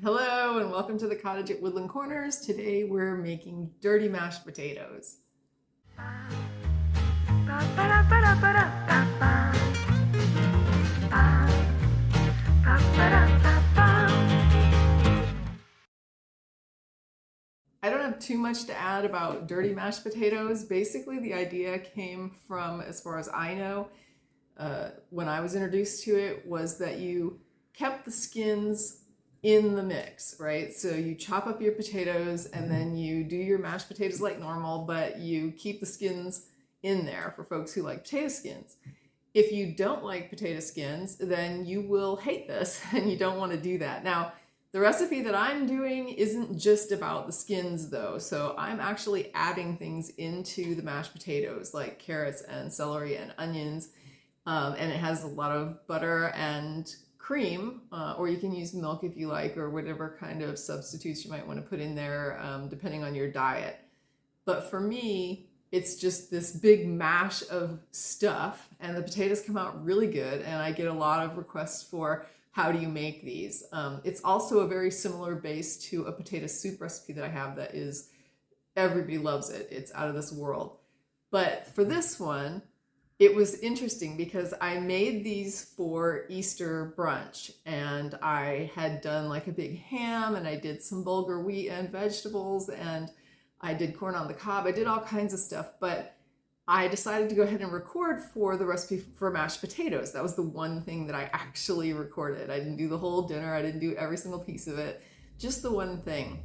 Hello and welcome to the Cottage at Woodland Corners. Today we're making dirty mashed potatoes. I don't have too much to add about dirty mashed potatoes. Basically, the idea came from, as far as I know, when I was introduced to it, was that you kept the skins in the mix, right? So you chop up your potatoes and then you do your mashed potatoes like normal, but you keep the skins in there for folks who like potato skins. If you don't like potato skins, then you will hate this and you don't want to do that. Now, the recipe that I'm doing isn't just about the skins though. So I'm actually adding things into the mashed potatoes like carrots and celery and onions. And it has a lot of butter and cream, or you can use milk if you like, or whatever kind of substitutes you might want to put in there, depending on your diet. But for me, it's just this big mash of stuff, and the potatoes come out really good, and I get a lot of requests for how do you make these. It's also a very similar base to a potato soup recipe that I have that is, everybody loves it. It's out of this world. But for this one, it was interesting because I made these for Easter brunch, and I had done like a big ham, and I did some bulgur wheat and vegetables, and I did corn on the cob. I did all kinds of stuff, but I decided to go ahead and record for the recipe for mashed potatoes. That was the one thing that I actually recorded. I didn't do the whole dinner. I didn't do every single piece of it, just the one thing.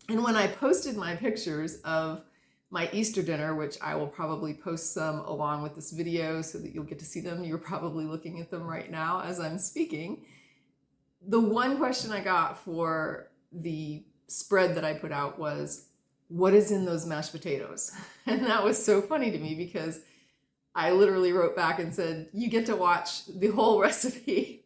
And when I posted my pictures of my Easter dinner, which I will probably post some along with this video so that you'll get to see them. You're probably looking at them right now as I'm speaking. The one question I got for the spread that I put out was, what is in those mashed potatoes? And that was so funny to me because I literally wrote back and said, you get to watch the whole recipe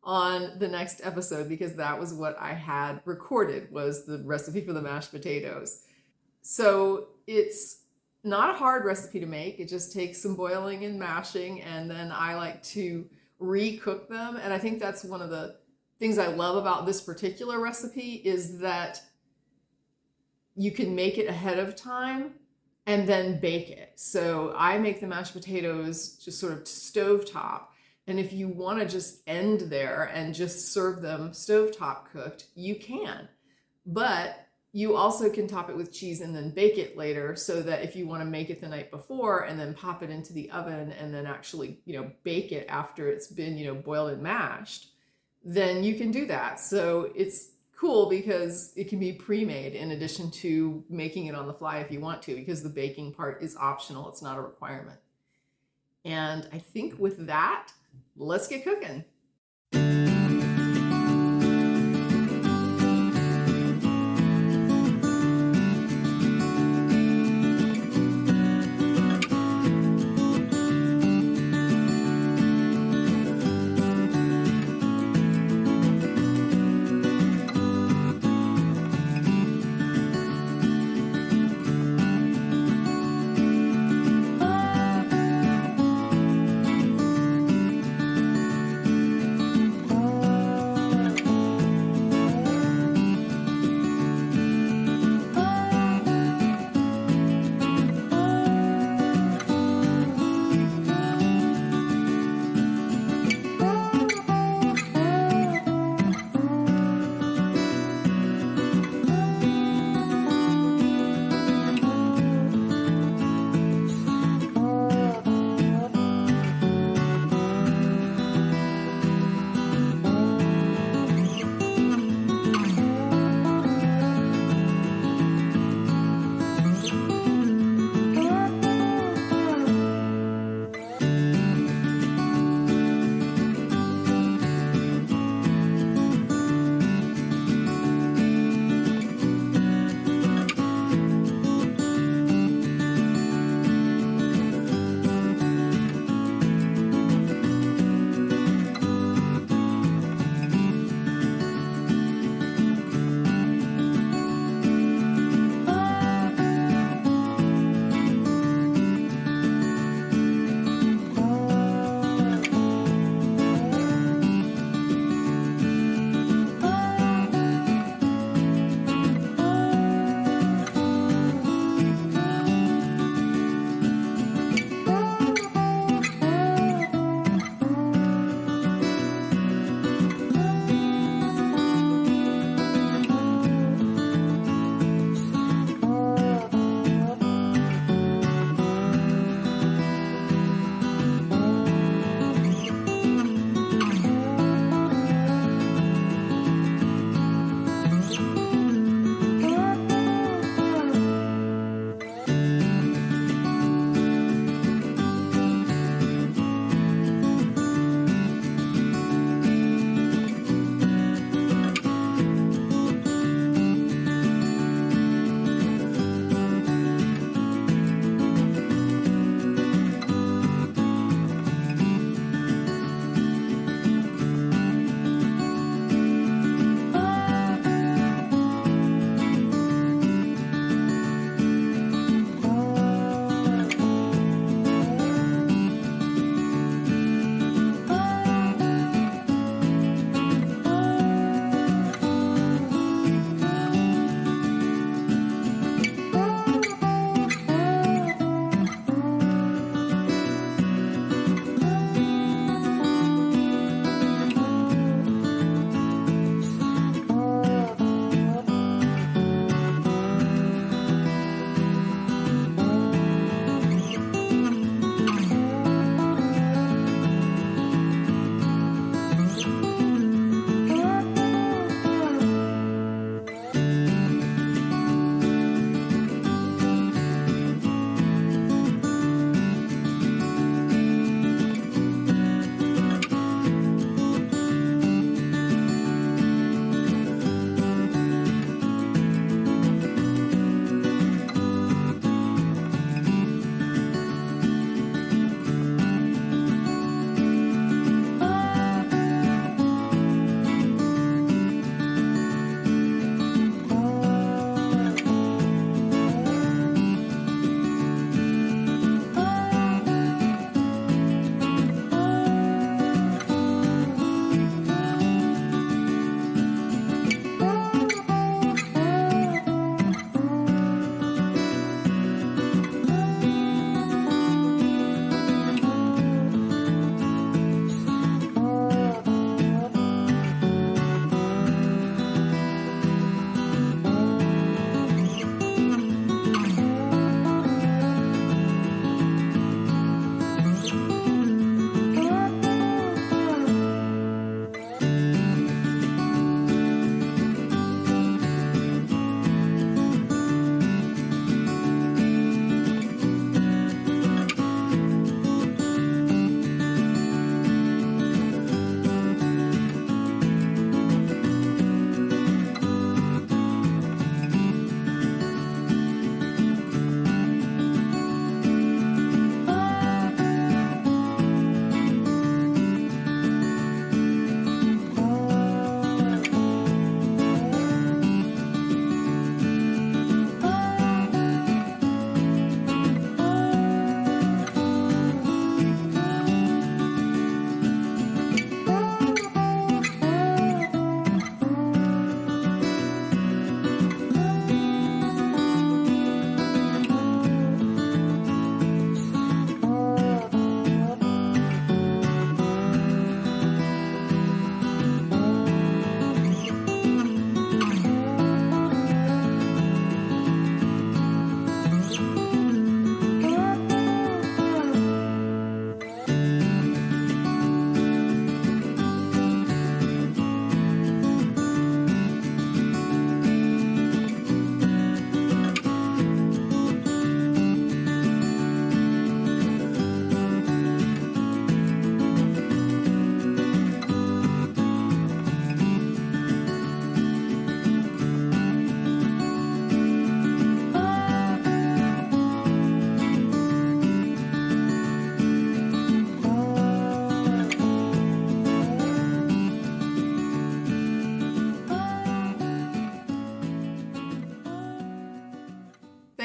on the next episode, because that was what I had recorded, was the recipe for the mashed potatoes. So it's not a hard recipe to make. It just takes some boiling and mashing, and then I like to re-cook them. And I think that's one of the things I love about this particular recipe, is that you can make it ahead of time and then bake it. So I make the mashed potatoes just sort of stovetop. And if you want to just end there and just serve them stovetop cooked, you can. But you also can top it with cheese and then bake it later, so that if you want to make it the night before and then pop it into the oven and then actually, bake it after it's been, boiled and mashed, then you can do that. So it's cool because it can be pre-made in addition to making it on the fly if you want to, because the baking part is optional. It's not a requirement. And I think with that, let's get cooking.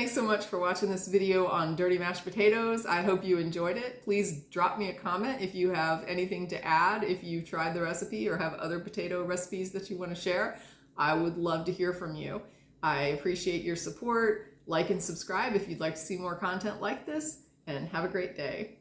thanks so much for watching this video on dirty mashed potatoes. I hope you enjoyed it. Please drop me a comment if you have anything to add, if you tried the recipe or have other potato recipes that you want to share. I would love to hear from you. I appreciate your support. Like and subscribe if you'd like to see more content like this, and have a great day.